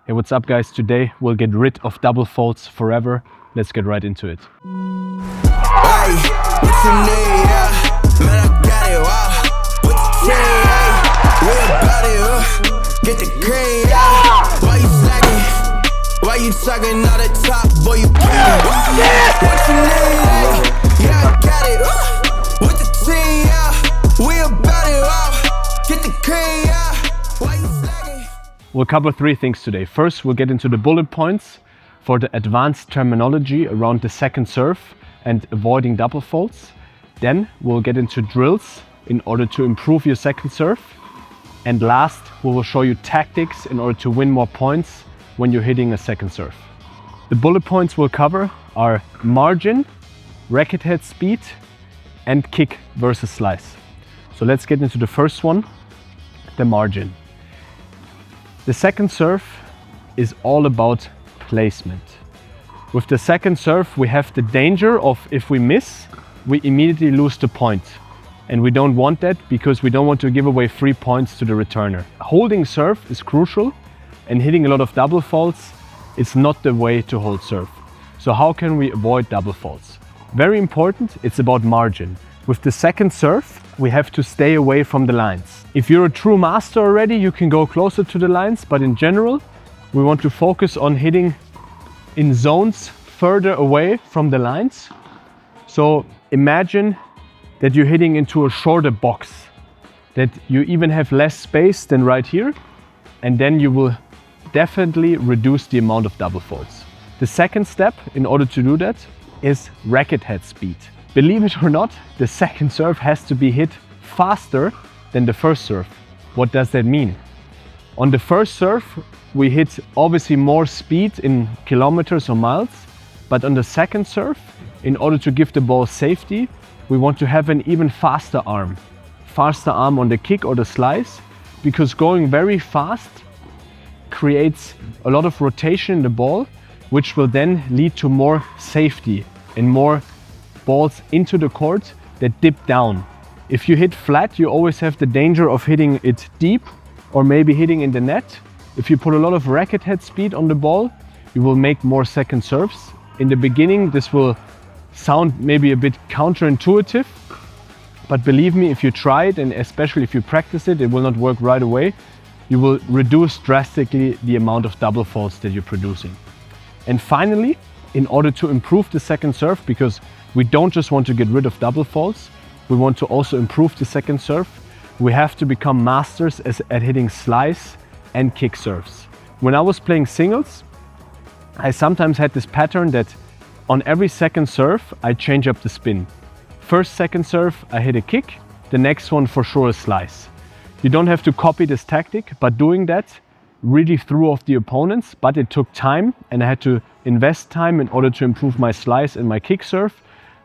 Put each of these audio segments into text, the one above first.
Hey, what's up guys? Today we'll get rid of double faults forever. Let's get right into it. Hey, what you need, man, I got it, wow. What you say, we about it, get the cream, Why you slacking? Why you talking out the top, boy, you can't. What you need, yeah, I got it, with the team, we about it, wow. Get the cream, why you slacking? We'll cover three things today. First, we'll get into the bullet points for the advanced terminology around the second serve and avoiding double faults. Then we'll get into drills in order to improve your second serve. And last, we will show you tactics in order to win more points when you're hitting a second serve. The bullet points we'll cover are margin, racket head speed, and kick versus slice. So let's get into the first one, the margin. The second serve is all about placement. With the second serve, we have the danger of if we miss, we immediately lose the point. And we don't want that because we don't want to give away 3 points to the returner. Holding serve is crucial, and hitting a lot of double faults is not the way to hold serve. So how can we avoid double faults? Very important, it's about margin. With the second serve, we have to stay away from the lines. If you're a true master already, you can go closer to the lines, but in general, we want to focus on hitting in zones further away from the lines. So imagine that you're hitting into a shorter box, that you even have less space than right here, and then you will definitely reduce the amount of double faults. The second step in order to do that is racket head speed. Believe it or not, the second serve has to be hit faster than the first serve. What does that mean? On the first serve, we hit obviously more speed in kilometers or miles, but on the second serve, in order to give the ball safety, we want to have an even faster arm. Faster arm on the kick or the slice, because going very fast creates a lot of rotation in the ball, which will then lead to more safety and more balls into the court that dip down. If you hit flat, you always have the danger of hitting it deep or maybe hitting in the net. If you put a lot of racket head speed on the ball, you will make more second serves. In the beginning, this will sound maybe a bit counterintuitive, but believe me, if you try it, and especially if you practice it, it will not work right away. You will reduce drastically the amount of double faults that you're producing. And finally, in order to improve the second serve, because we don't just want to get rid of double faults, we want to also improve the second serve, we have to become masters at hitting slice and kick serves. When I was playing singles, I sometimes had this pattern that on every second serve, I change up the spin. First, second serve, I hit a kick, the next one for sure a slice. You don't have to copy this tactic, but doing that really threw off the opponents, but it took time and I had to invest time in order to improve my slice and my kick serve,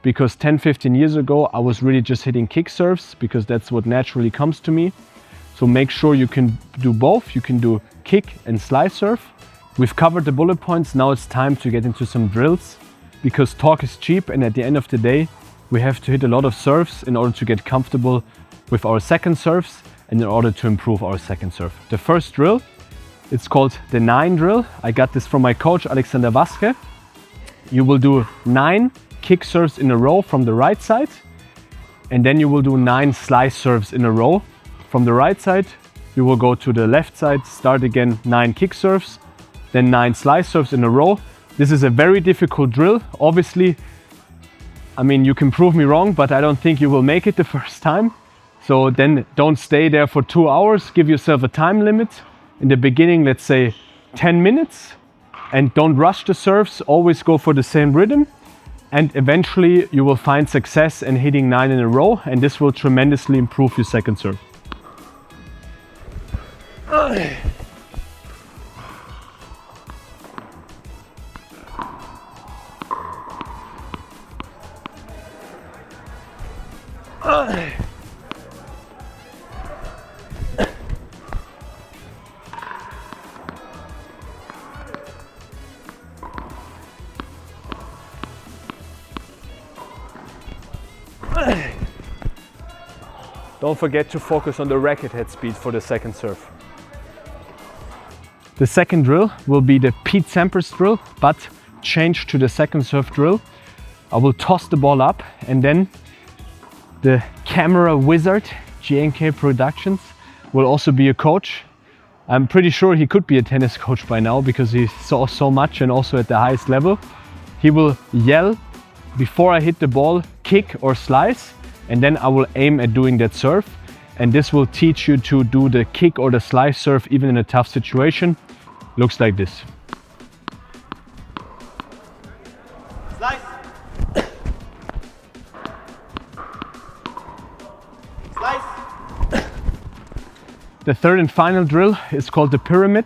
because 10-15 years ago I was really just hitting kick serves because that's what naturally comes to me. So make sure you can do both. You can do kick and slice serve. We've covered the bullet points, now it's time to get into some drills, because talk is cheap and at the end of the day we have to hit a lot of serves in order to get comfortable with our second serves and in order to improve our second serve. The first drill, it's called the 9 drill. I got this from my coach Alexander Waske. You will do 9 kick serves in a row from the right side, and then you will do 9 slice serves in a row. From the right side, you will go to the left side, start again 9 kick serves, then 9 slice serves in a row. This is a very difficult drill. Obviously, I mean, you can prove me wrong, but I don't think you will make it the first time. So then don't stay there for 2 hours. Give yourself a time limit. In the beginning, let's say 10 minutes, and don't rush the serves. Always go for the same rhythm. And eventually you will find success in hitting 9 in a row, and this will tremendously improve your second serve. Don't forget to focus on the racket head speed for the second serve. The second drill will be the Pete Sampras drill, but changed to the second serve drill. I will toss the ball up, and then the camera wizard, JMK Productions, will also be a coach. I'm pretty sure he could be a tennis coach by now because he saw so much and also at the highest level. He will yell before I hit the ball, kick or slice, and then I will aim at doing that serve. And this will teach you to do the kick or the slice serve even in a tough situation. Looks like this. Slice. Slice. The third and final drill is called the pyramid.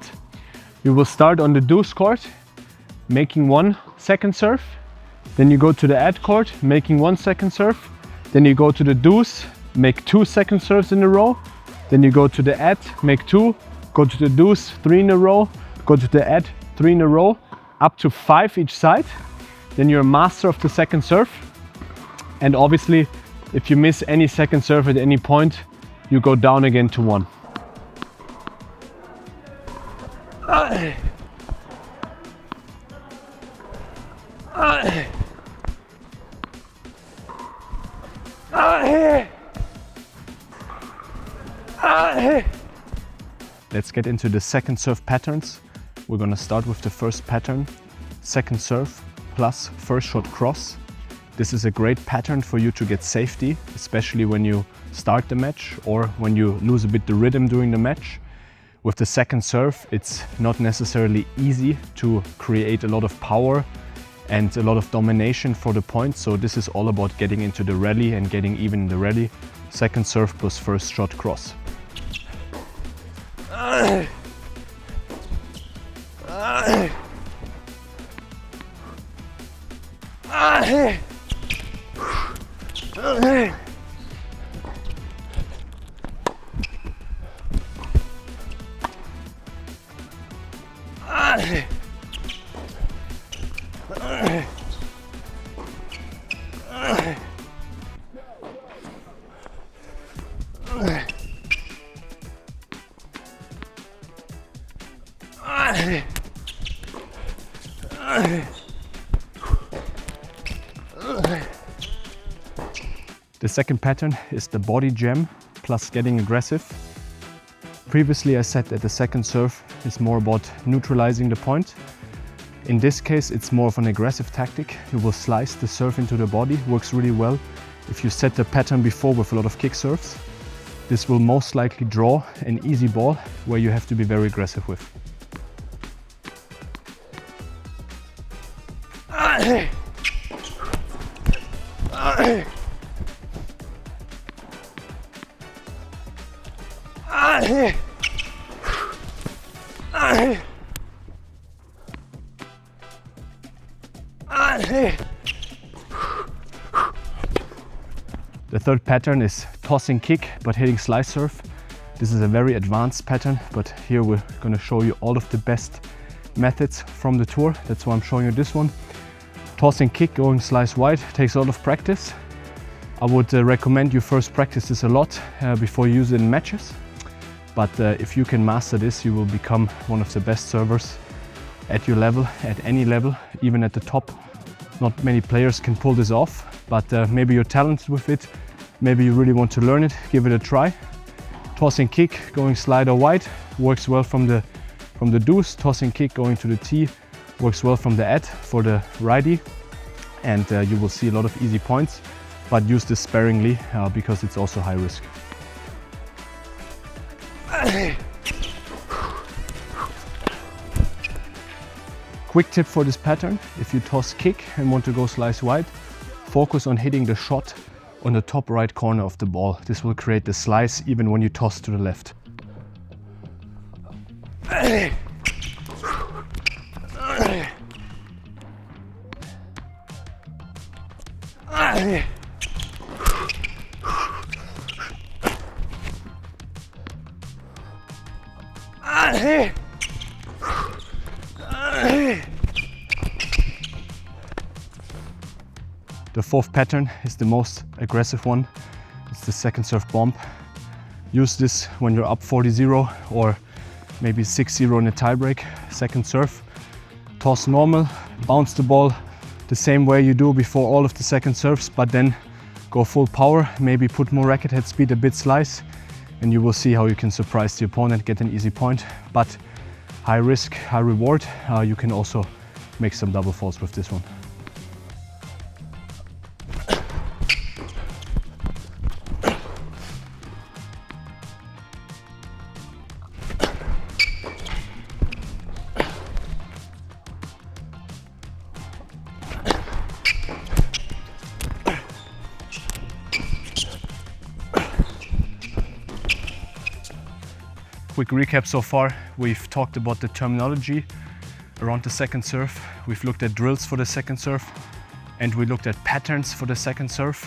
You will start on the deuce court, making 1 second serve. Then you go to the ad court, making 1 second serve. Then you go to the deuce, make 2 second serves in a row. Then you go to the ad, make 2, go to the deuce, 3 in a row, go to the ad, 3 in a row, up to 5 each side. Then you're a master of the second serve. And obviously, if you miss any second serve at any point, you go down again to 1. Let's get into the second serve patterns. We're gonna start with the first pattern, second serve plus first shot cross. This is a great pattern for you to get safety, especially when you start the match or when you lose a bit the rhythm during the match. With the second serve, it's not necessarily easy to create a lot of power and a lot of domination for the point. So this is all about getting into the rally and getting even in the rally. Second serve plus first shot cross. The second pattern is the body jam plus getting aggressive. Previously I said that the second serve is more about neutralizing the point. In this case it's more of an aggressive tactic. You will slice the serve into the body, works really well. If you set the pattern before with a lot of kick serves, this will most likely draw an easy ball where you have to be very aggressive with. The third pattern is tossing kick but hitting slice serve. This is a very advanced pattern, but here we're going to show you all of the best methods from the tour. That's why I'm showing you this one. Tossing kick going slice wide takes a lot of practice. I would recommend you first practice this a lot before you use it in matches. But if you can master this, you will become one of the best servers at your level, at any level, even at the top. Not many players can pull this off, but maybe you're talented with it. Maybe you really want to learn it, give it a try. Tossing kick going slider wide works well from the deuce. Tossing kick going to the tee works well from the ad for the righty. And you will see a lot of easy points, but use this sparingly because it's also high risk. Quick tip for this pattern: if you toss kick and want to go slice wide, focus on hitting the shot on the top right corner of the ball. This will create the slice even when you toss to the left. The fourth pattern is the most aggressive one. It's the second serve bomb. Use this when you're up 40-0 or maybe 6-0 in a tiebreak. Second serve, toss normal, bounce the ball the same way you do before all of the second serves, but then go full power, maybe put more racket head speed, a bit slice, and you will see how you can surprise the opponent, get an easy point. But high risk, high reward. You can also make some double faults with this one. Quick recap so far. We've talked about the terminology around the second serve. We've looked at drills for the second serve, and we looked at patterns for the second serve.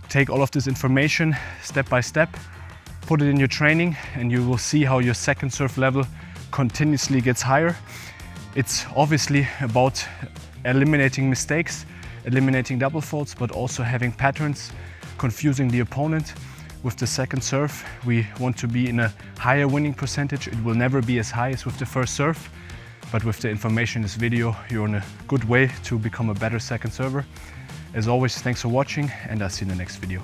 Take all of this information step by step, put it in your training, and you will see how your second serve level continuously gets higher. It's obviously about eliminating mistakes, eliminating double faults, but also having patterns, confusing the opponent. With the second serve, we want to be in a higher winning percentage. It will never be as high as with the first serve, but with the information in this video, you're on a good way to become a better second server. As always, thanks for watching, and I'll see you in the next video.